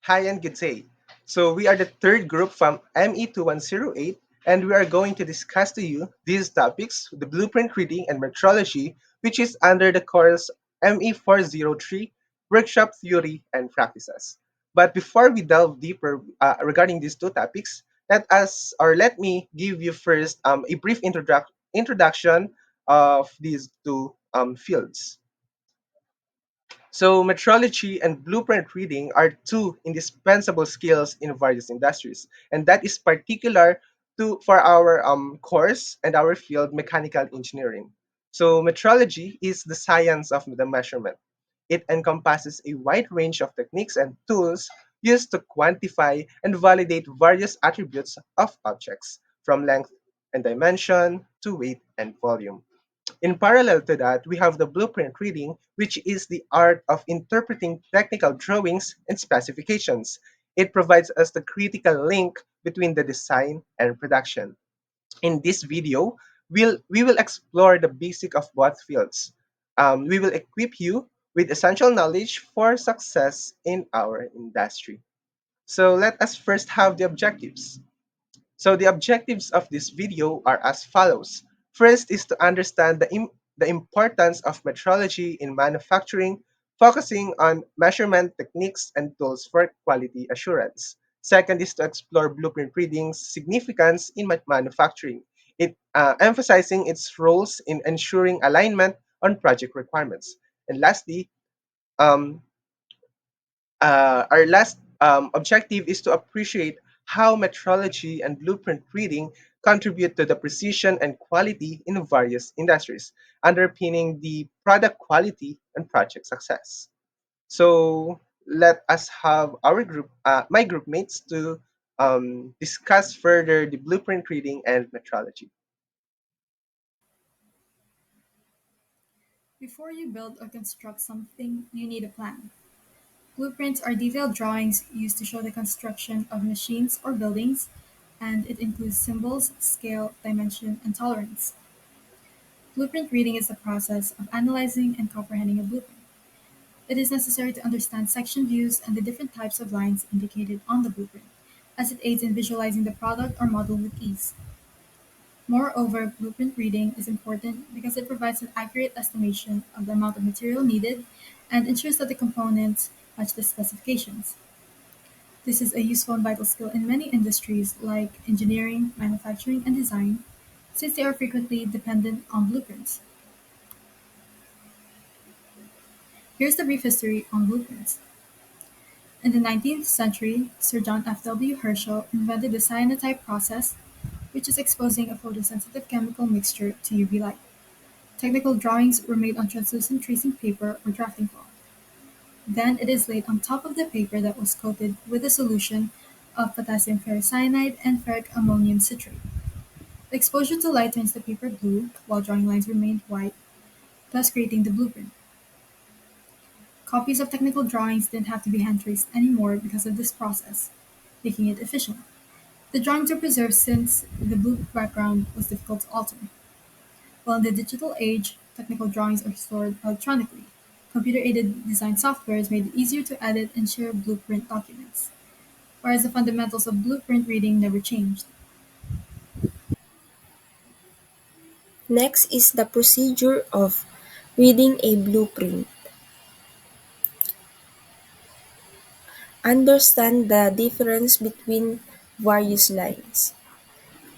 Hi and good day. So we are the third group from ME2108 and we are going to discuss to you these topics, the blueprint reading and metrology, which is under the course ME403, Workshop Theory and Practices. But before we delve deeper regarding these two topics, let me give you first a brief introduction of these two fields. So, metrology and blueprint reading are two indispensable skills in various industries, and that is particular for our course and our field, mechanical engineering. So, metrology is the science of the measurement. It encompasses a wide range of techniques and tools used to quantify and validate various attributes of objects, from length and dimension to weight and volume. In parallel to that, we have the blueprint reading, which is the art of interpreting technical drawings and specifications. It provides us the critical link between the design and production. In this video, we will explore the basic of both fields. We will equip you with essential knowledge for success in our industry. So let us first have the objectives. So the objectives of this video are as follows. First is to understand the importance of metrology in manufacturing, focusing on measurement techniques and tools for quality assurance. Second is to explore blueprint reading's significance in manufacturing, emphasizing its roles in ensuring alignment on project requirements. And lastly, um, our last objective is to appreciate how metrology and blueprint reading contribute to the precision and quality in various industries, underpinning the product quality and project success. So let us have my group mates, to discuss further the blueprint reading and metrology. Before you build or construct something, you need a plan. Blueprints are detailed drawings used to show the construction of machines or buildings, and it includes symbols, scale, dimension, and tolerance. Blueprint reading is the process of analyzing and comprehending a blueprint. It is necessary to understand section views and the different types of lines indicated on the blueprint, as it aids in visualizing the product or model with ease. Moreover, blueprint reading is important because it provides an accurate estimation of the amount of material needed and ensures that the components match the specifications. This is a useful and vital skill in many industries like engineering, manufacturing, and design, since they are frequently dependent on blueprints. Here's the brief history on blueprints. In the 19th century, Sir John F. W. Herschel invented the cyanotype process, which is exposing a photosensitive chemical mixture to UV light. Technical drawings were made on translucent tracing paper or drafting cloth. Then it is laid on top of the paper that was coated with a solution of potassium ferricyanide and ferric ammonium citrate. The exposure to light turns the paper blue, while drawing lines remained white, thus creating the blueprint. Copies of technical drawings didn't have to be hand traced anymore because of this process, making it efficient. The drawings were preserved since the blue background was difficult to alter. While in the digital age, technical drawings are stored electronically. Computer-aided design software has made it easier to edit and share blueprint documents, whereas the fundamentals of blueprint reading never changed. Next is the procedure of reading a blueprint. Understand the difference between various lines.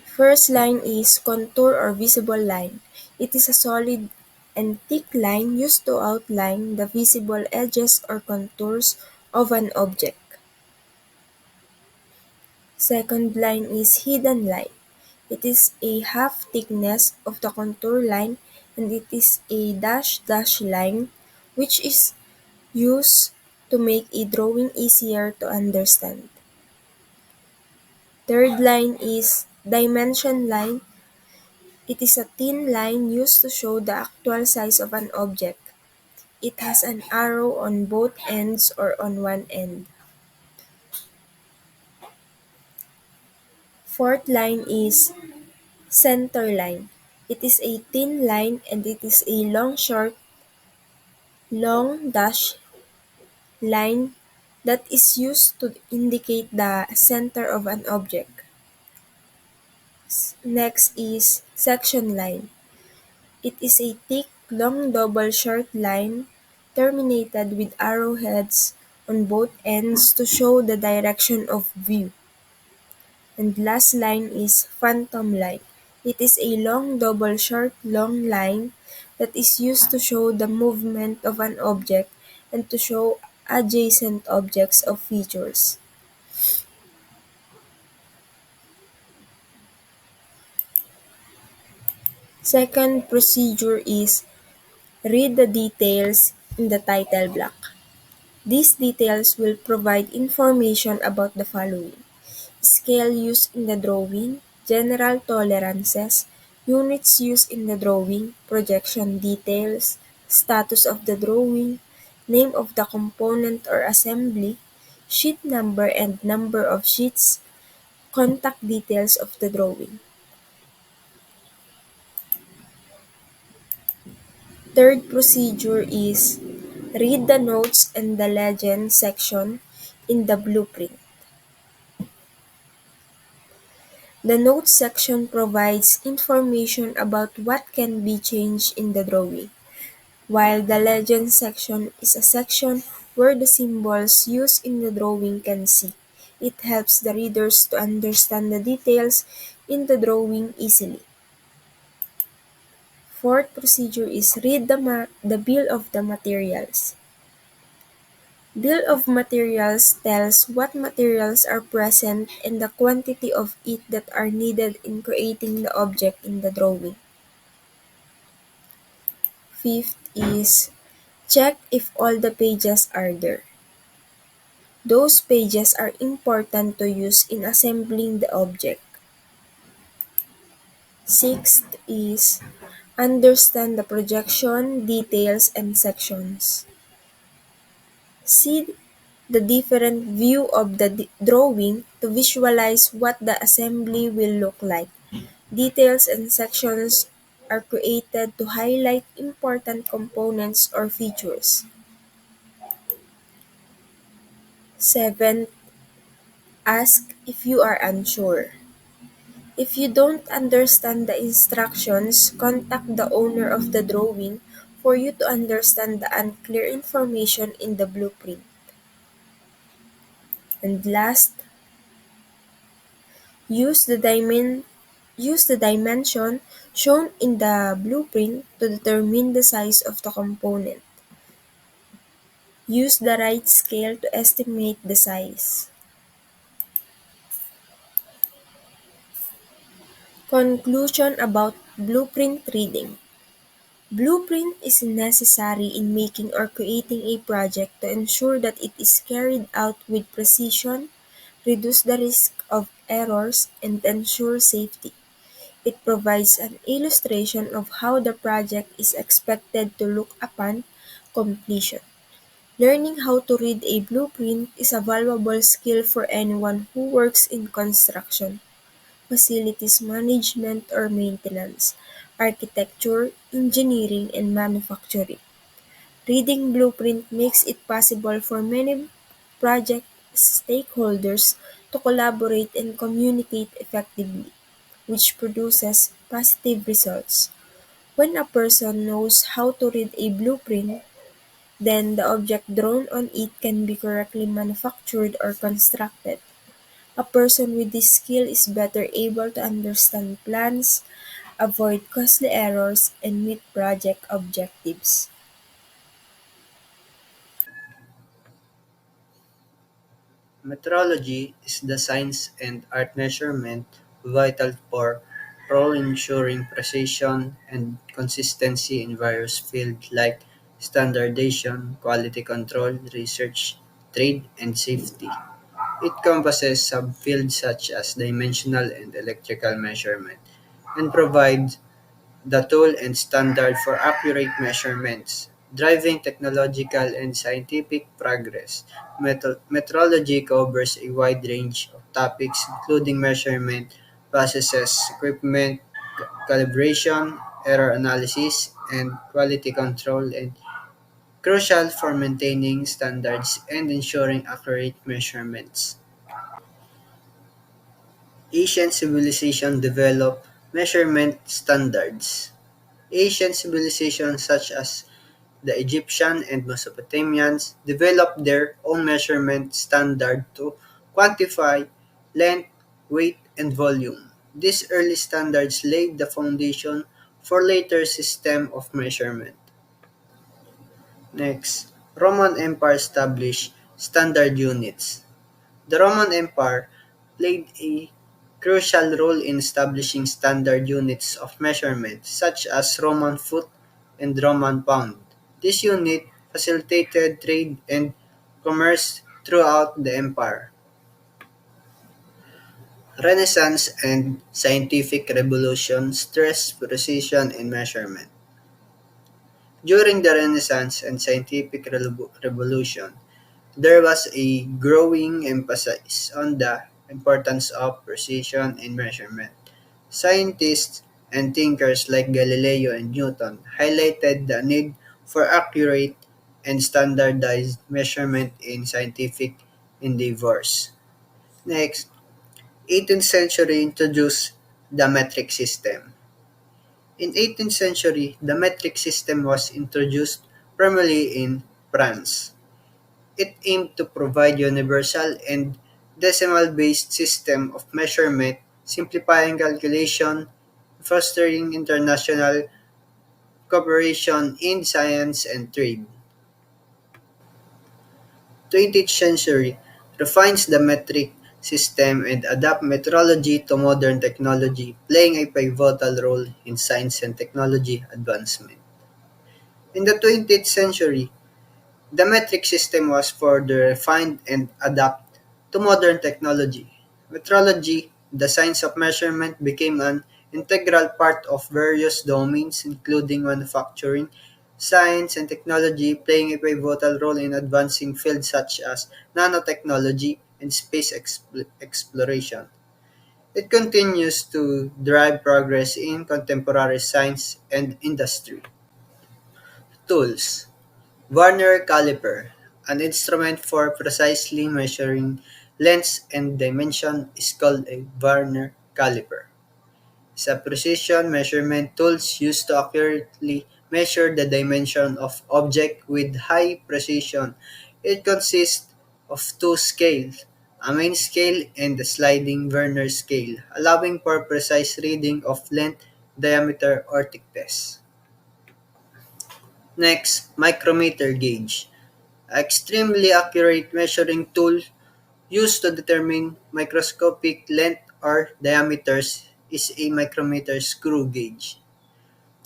First line is contour or visible line. It is a solid and thick line used to outline the visible edges or contours of an object. Second line is hidden line. It is a half thickness of the contour line and it is a dash line which is used to make a drawing easier to understand. Third line is dimension line. It is a thin line used to show the actual size of an object. It has an arrow on both ends or on one end. Fourth line is center line. It is a thin line and it is a long dash line that is used to indicate the center of an object. Next is section line. It is a thick, long double short line terminated with arrowheads on both ends to show the direction of view. And last line is phantom line. It is a long double short long line that is used to show the movement of an object and to show adjacent objects of features. Second procedure is read the details in the title block. These details will provide information about the following: scale used in the drawing, general tolerances, units used in the drawing, projection details, status of the drawing, name of the component or assembly, sheet number and number of sheets, contact details of the drawing. Third procedure is read the notes and the legend section in the blueprint. The notes section provides information about what can be changed in the drawing, while the legend section is a section where the symbols used in the drawing can see. It helps the readers to understand the details in the drawing easily. Fourth procedure is read the bill of the materials. Bill of materials tells what materials are present and the quantity of it that are needed in creating the object in the drawing. Fifth is check if all the pages are there. Those pages are important to use in assembling the object. Sixth is understand the projection, details, and sections. See the different view of the drawing to visualize what the assembly will look like. Details and sections are created to highlight important components or features. Seventh, ask if you are unsure. If you don't understand the instructions, contact the owner of the drawing for you to understand the unclear information in the blueprint. And last, use the dimension shown in the blueprint to determine the size of the component. Use the right scale to estimate the size. Conclusion about blueprint reading. Blueprint is necessary in making or creating a project to ensure that it is carried out with precision, reduce the risk of errors, and ensure safety. It provides an illustration of how the project is expected to look upon completion. Learning how to read a blueprint is a valuable skill for anyone who works in construction, facilities management or maintenance, architecture, engineering, and manufacturing. Reading blueprint makes it possible for many project stakeholders to collaborate and communicate effectively, which produces positive results. When a person knows how to read a blueprint, then the object drawn on it can be correctly manufactured or constructed. A person with this skill is better able to understand plans, avoid costly errors, and meet project objectives. Metrology is the science and art measurement vital for ensuring precision and consistency in various fields like standardization, quality control, research, trade, and safety. It encompasses subfields such as dimensional and electrical measurement and provides the tool and standard for accurate measurements, driving technological and scientific progress. Metrology covers a wide range of topics including measurement, processes, equipment, calibration, error analysis, and quality control and crucial for maintaining standards and ensuring accurate measurements. Ancient civilizations developed measurement standards. Ancient civilizations such as the Egyptian and Mesopotamians developed their own measurement standard to quantify length, weight, and volume. These early standards laid the foundation for later system of measurement. Next, Roman Empire established standard units. The Roman Empire played a crucial role in establishing standard units of measurement such as Roman foot and Roman pound. This unit facilitated trade and commerce throughout the empire. Renaissance and scientific revolution stressed precision in measurement. During the Renaissance and scientific revolution, there was a growing emphasis on the importance of precision in measurement. Scientists and thinkers like Galileo and Newton highlighted the need for accurate and standardized measurement in scientific endeavors. Next, 18th century introduced the metric system. In 18th century, the metric system was introduced primarily in France. It aimed to provide universal and decimal-based system of measurement, simplifying calculation, fostering international cooperation in science and trade. 20th century refines the metric system and adapt metrology to modern technology, playing a pivotal role in science and technology advancement. In the 20th century, the metric system was further refined and adapted to modern technology. Metrology, the science of measurement, became an integral part of various domains, including manufacturing, science, and technology, playing a pivotal role in advancing fields such as nanotechnology and space exploration. It continues to drive progress in contemporary science and industry. Tools. Vernier caliper, an instrument for precisely measuring length and dimension, is called a Vernier caliper. It's a precision measurement tool used to accurately measure the dimension of object with high precision. It consists of two scales, a main scale and a sliding Vernier scale, allowing for precise reading of length, diameter, or thickness. Next, micrometer gauge. Extremely accurate measuring tool used to determine microscopic length or diameters is a micrometer screw gauge.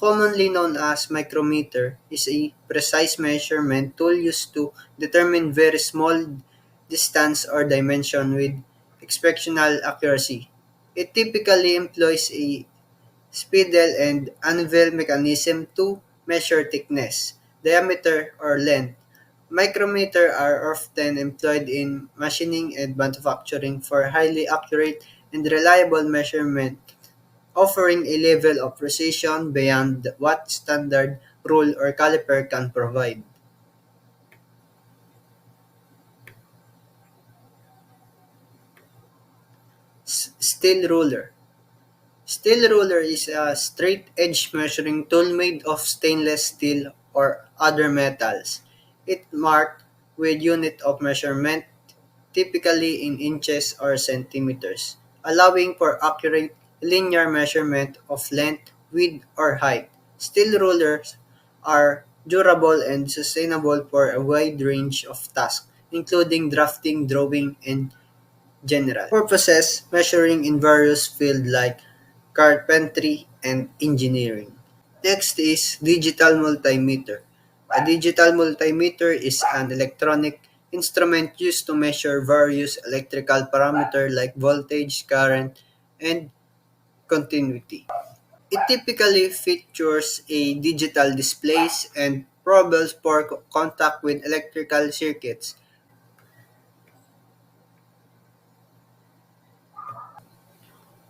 Commonly known as micrometer is a precise measurement tool used to determine very small distance or dimension with exceptional accuracy. It typically employs a spindle and anvil mechanism to measure thickness, diameter, or length. Micrometers are often employed in machining and manufacturing for highly accurate and reliable measurement, offering a level of precision beyond what standard rule or caliper can provide. Steel ruler. Steel ruler is a straight-edge measuring tool made of stainless steel or other metals. It marked with unit of measurement, typically in inches or centimeters, allowing for accurate linear measurement of length, width, or height. Steel rulers are durable and sustainable for a wide range of tasks, including drafting, drawing, and general purposes measuring in various fields like carpentry and engineering. Next is digital multimeter. A digital multimeter is an electronic instrument used to measure various electrical parameters like voltage, current, and continuity. It typically features a digital displays and probes for contact with electrical circuits.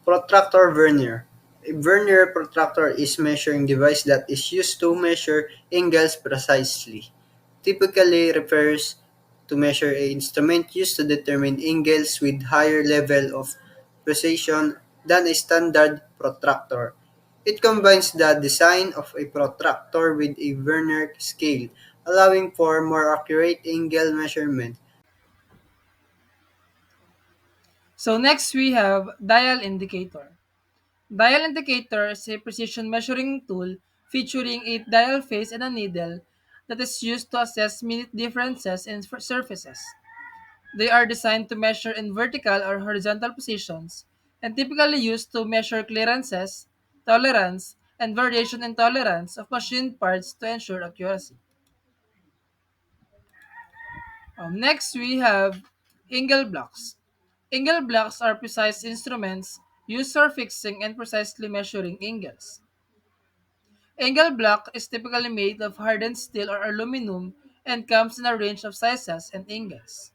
Protractor vernier. A vernier protractor is measuring device that is used to measure angles precisely. typically refers to measure a instrument used to determine angles with higher level of precision than a standard protractor. It combines the design of a protractor with a vernier scale, allowing for more accurate angle measurement. So next we have dial indicator. Dial indicator is a precision measuring tool featuring a dial face and a needle that is used to assess minute differences in surfaces. They are designed to measure in vertical or horizontal positions and typically used to measure clearances, tolerance, and variation in tolerance of machined parts to ensure accuracy. Next, we have angle blocks. Angle blocks are precise instruments used for fixing and precisely measuring angles. Angle block is typically made of hardened steel or aluminum and comes in a range of sizes and angles.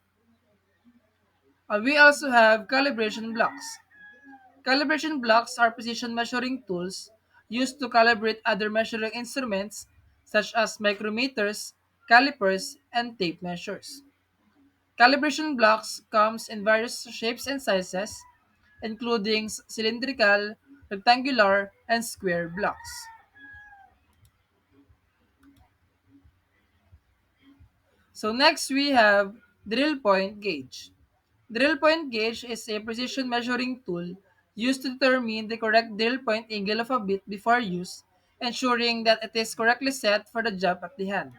We also have calibration blocks. Calibration blocks are precision measuring tools used to calibrate other measuring instruments such as micrometers, calipers, and tape measures. Calibration blocks comes in various shapes and sizes, including cylindrical, rectangular, and square blocks. So next we have drill point gauge. Drill point gauge is a precision measuring tool used to determine the correct drill point angle of a bit before use, ensuring that it is correctly set for the job at the hand.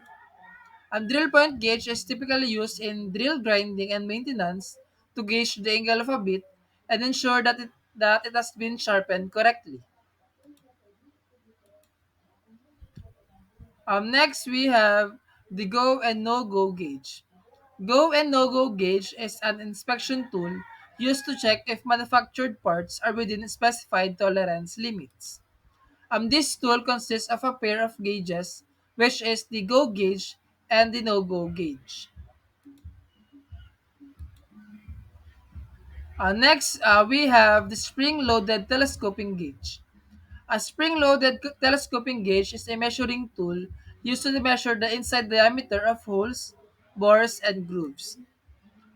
A drill point gauge is typically used in drill grinding and maintenance to gauge the angle of a bit and ensure that it has been sharpened correctly. Next, we have the go and no-go gauge. Go and no-go gauge is an inspection tool used to check if manufactured parts are within specified tolerance limits. This tool consists of a pair of gauges, which is the go gauge and the no-go gauge. Next, we have the spring-loaded telescoping gauge. A spring-loaded telescoping gauge is a measuring tool used to measure the inside diameter of holes, bores, and grooves.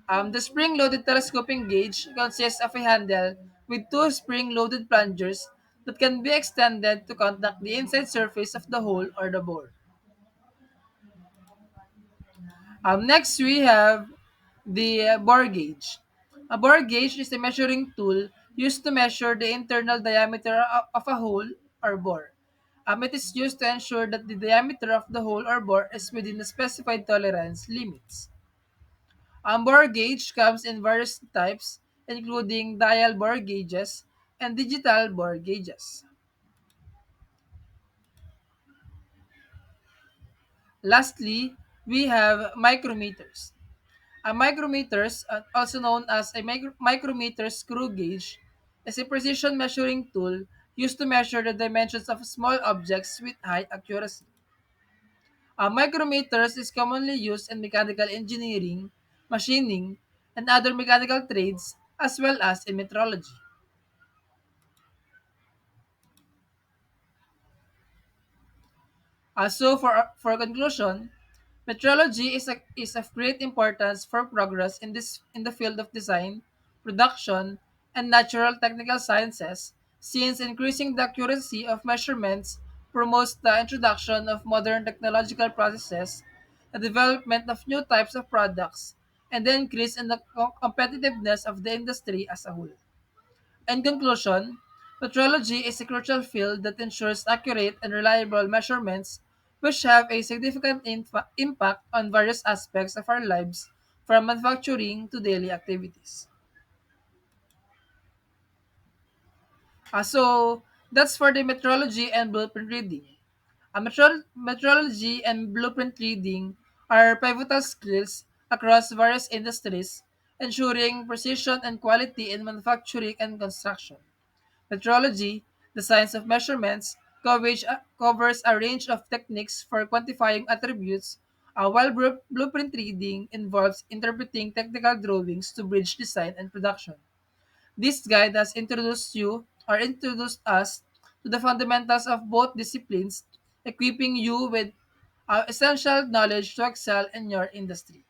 The spring-loaded telescoping gauge consists of a handle with two spring-loaded plungers that can be extended to contact the inside surface of the hole or the bore. Next, we have the bore gauge. A bore gauge is a measuring tool used to measure the internal diameter of a hole or bore. It is used to ensure that the diameter of the hole or bore is within the specified tolerance limits. Bore gauge comes in various types, including dial bore gauges and digital bore gauges. Lastly, we have micrometers. A micrometers, also known as a micrometer screw gauge, is a precision measuring tool used to measure the dimensions of small objects with high accuracy. Micrometers is commonly used in mechanical engineering, machining, and other mechanical trades, as well as in metrology. For conclusion, metrology is of great importance for progress in the field of design, production, and natural technical sciences, since increasing the accuracy of measurements promotes the introduction of modern technological processes, the development of new types of products, and the increase in the competitiveness of the industry as a whole. In conclusion, metrology is a crucial field that ensures accurate and reliable measurements which have a significant impact on various aspects of our lives, from manufacturing to daily activities. So, that's for the metrology and blueprint reading. Metrology and blueprint reading are pivotal skills across various industries, ensuring precision and quality in manufacturing and construction. Metrology, the science of measurements, covers a range of techniques for quantifying attributes, while blueprint reading involves interpreting technical drawings to bridge design and production. This guide has introduced us to the fundamentals of both disciplines, equipping you with essential knowledge to excel in your industry.